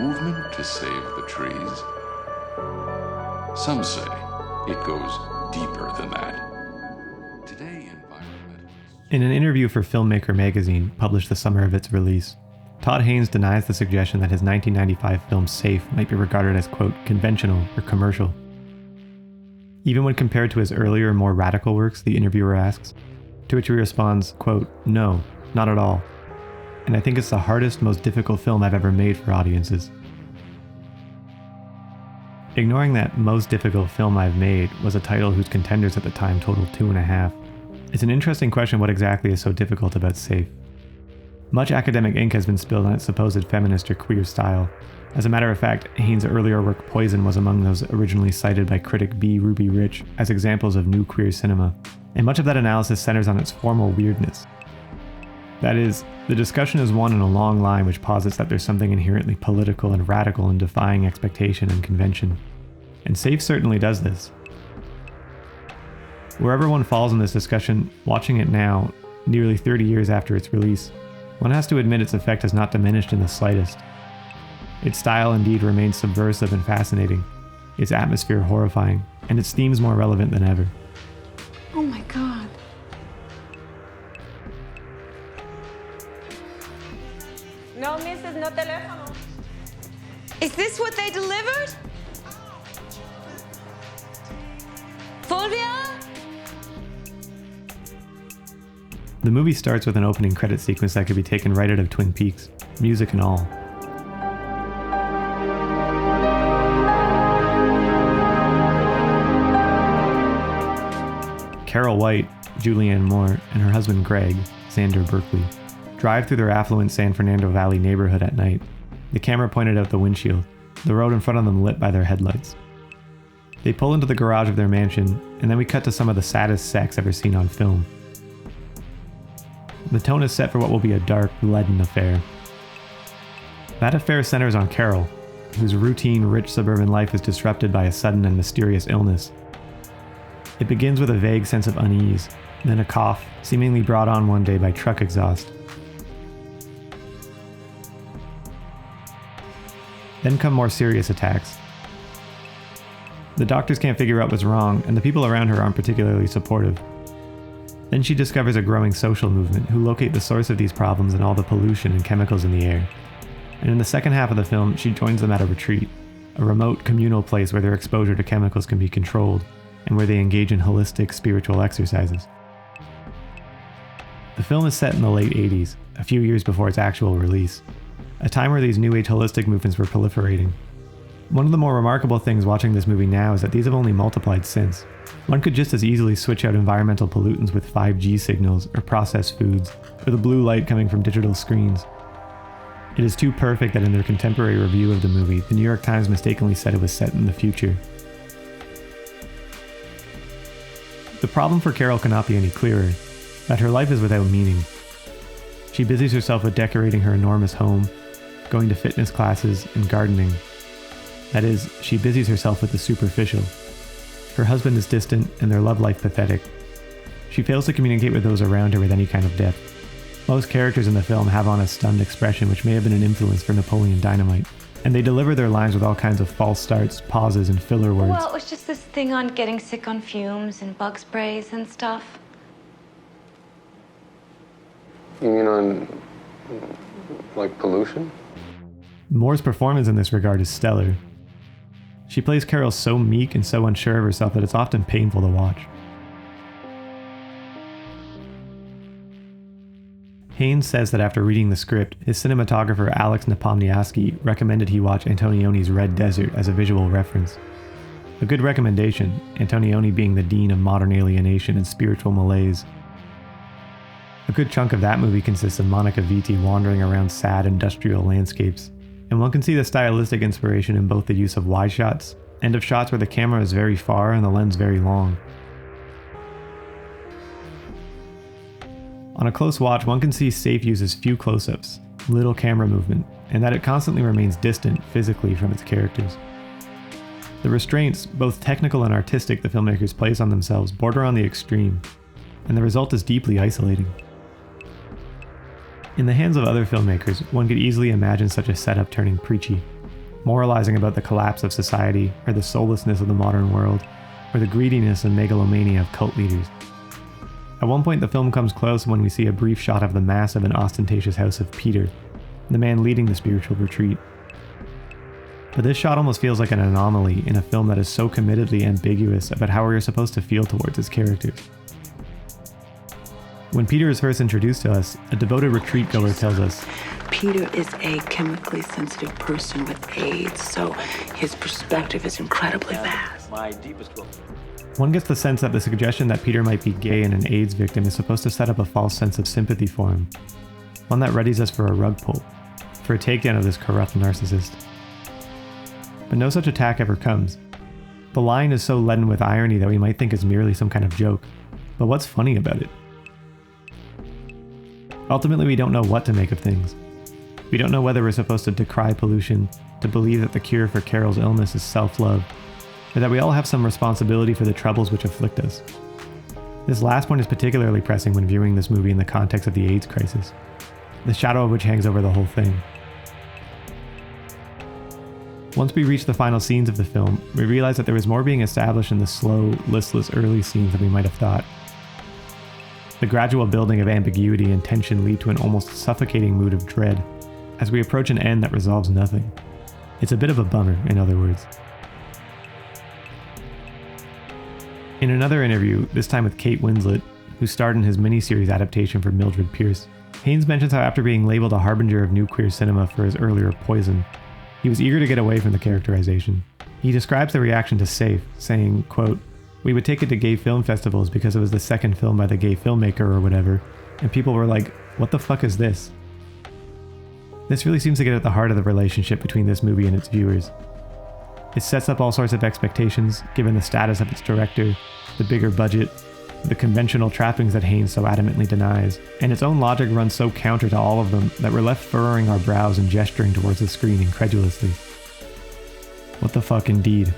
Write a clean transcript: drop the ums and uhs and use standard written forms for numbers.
movement to save the trees? Some say it goes deeper than that. Today, environmentalists... In an interview for Filmmaker Magazine, published the summer of its release, Todd Haynes denies the suggestion that his 1995 film Safe might be regarded as, quote, conventional or commercial. Even when compared to his earlier, more radical works, the interviewer asks, to which he responds, quote, no, not at all. And I think it's the hardest, most difficult film I've ever made for audiences. Ignoring that most difficult film I've made was a title whose contenders at the time totaled 2.5. It's an interesting question what exactly is so difficult about Safe. Much academic ink has been spilled on its supposed feminist or queer style. As a matter of fact, Haynes' earlier work Poison was among those originally cited by critic B. Ruby Rich as examples of new queer cinema, and much of that analysis centers on its formal weirdness. That is, the discussion is one in a long line which posits that there's something inherently political and radical in defying expectation and convention. And Safe certainly does this. Wherever one falls in this discussion, watching it now, nearly 30 years after its release, one has to admit its effect has not diminished in the slightest. Its style indeed remains subversive and fascinating, its atmosphere horrifying, and its themes more relevant than ever. Oh my God. No, Mrs. No teléfono. Is this what they delivered? Fulvia? The movie starts with an opening credit sequence that could be taken right out of Twin Peaks, music and all. Carol White, Julianne Moore, and her husband Greg, Xander Berkeley, drive through their affluent San Fernando Valley neighborhood at night, the camera pointed out the windshield, the road in front of them lit by their headlights. They pull into the garage of their mansion, and then we cut to some of the saddest sex ever seen on film. The tone is set for what will be a dark, leaden affair. That affair centers on Carol, whose routine, rich suburban life is disrupted by a sudden and mysterious illness. It begins with a vague sense of unease, then a cough, seemingly brought on one day by truck exhaust. Then come more serious attacks. The doctors can't figure out what's wrong, and the people around her aren't particularly supportive. Then she discovers a growing social movement who locate the source of these problems in all the pollution and chemicals in the air. And in the second half of the film, she joins them at a retreat, a remote communal place where their exposure to chemicals can be controlled, and where they engage in holistic spiritual exercises. The film is set in the late 80s, a few years before its actual release, a time where these New Age holistic movements were proliferating. One of the more remarkable things watching this movie now is that these have only multiplied since. One could just as easily switch out environmental pollutants with 5G signals or processed foods, or the blue light coming from digital screens. It is too perfect that in their contemporary review of the movie, the New York Times mistakenly said it was set in the future. The problem for Carol cannot be any clearer, that her life is without meaning. She busies herself with decorating her enormous home, going to fitness classes, and gardening. That is, she busies herself with the superficial. Her husband is distant, and their love life pathetic. She fails to communicate with those around her with any kind of depth. Most characters in the film have on a stunned expression which may have been an influence for Napoleon Dynamite, and they deliver their lines with all kinds of false starts, pauses, and filler words. Well, it was just this thing on getting sick on fumes and bug sprays and stuff. You mean on, like, pollution? Moore's performance in this regard is stellar. She plays Carol so meek and so unsure of herself that it's often painful to watch. Haynes says that after reading the script, his cinematographer Alex Nepomniachtchi recommended he watch Antonioni's Red Desert as a visual reference. A good recommendation, Antonioni being the dean of modern alienation and spiritual malaise. A good chunk of that movie consists of Monica Vitti wandering around sad industrial landscapes, and one can see the stylistic inspiration in both the use of wide shots and of shots where the camera is very far and the lens very long. On a close watch, one can see Safe uses few close-ups, little camera movement, and that it constantly remains distant physically from its characters. The restraints, both technical and artistic, the filmmakers place on themselves border on the extreme, and the result is deeply isolating. In the hands of other filmmakers, one could easily imagine such a setup turning preachy, moralizing about the collapse of society, or the soullessness of the modern world, or the greediness and megalomania of cult leaders. At one point, the film comes close when we see a brief shot of the massive and ostentatious house of Peter, the man leading the spiritual retreat. But this shot almost feels like an anomaly in a film that is so committedly ambiguous about how we are supposed to feel towards its characters. When Peter is first introduced to us, a devoted retreat goer tells us, Peter is a chemically sensitive person with AIDS, so his perspective is incredibly vast. One gets the sense that the suggestion that Peter might be gay and an AIDS victim is supposed to set up a false sense of sympathy for him, one that readies us for a rug pull, for a takedown of this corrupt narcissist. But no such attack ever comes. The line is so leaden with irony that we might think it's merely some kind of joke, but what's funny about it? Ultimately, we don't know what to make of things. We don't know whether we're supposed to decry pollution, to believe that the cure for Carol's illness is self-love, or that we all have some responsibility for the troubles which afflict us. This last point is particularly pressing when viewing this movie in the context of the AIDS crisis, the shadow of which hangs over the whole thing. Once we reach the final scenes of the film, we realize that there is more being established in the slow, listless early scenes than we might have thought. The gradual building of ambiguity and tension lead to an almost suffocating mood of dread as we approach an end that resolves nothing. It's a bit of a bummer, in other words. In another interview, this time with Kate Winslet, who starred in his miniseries adaptation for Mildred Pierce, Haynes mentions how after being labeled a harbinger of new queer cinema for his earlier Poison, he was eager to get away from the characterization. He describes the reaction to Safe, saying, quote, "We would take it to gay film festivals because it was the second film by the gay filmmaker or whatever, and people were like, what the fuck is this?" This really seems to get at the heart of the relationship between this movie and its viewers. It sets up all sorts of expectations, given the status of its director, the bigger budget, the conventional trappings that Haynes so adamantly denies, and its own logic runs so counter to all of them that we're left furrowing our brows and gesturing towards the screen incredulously. What the fuck indeed.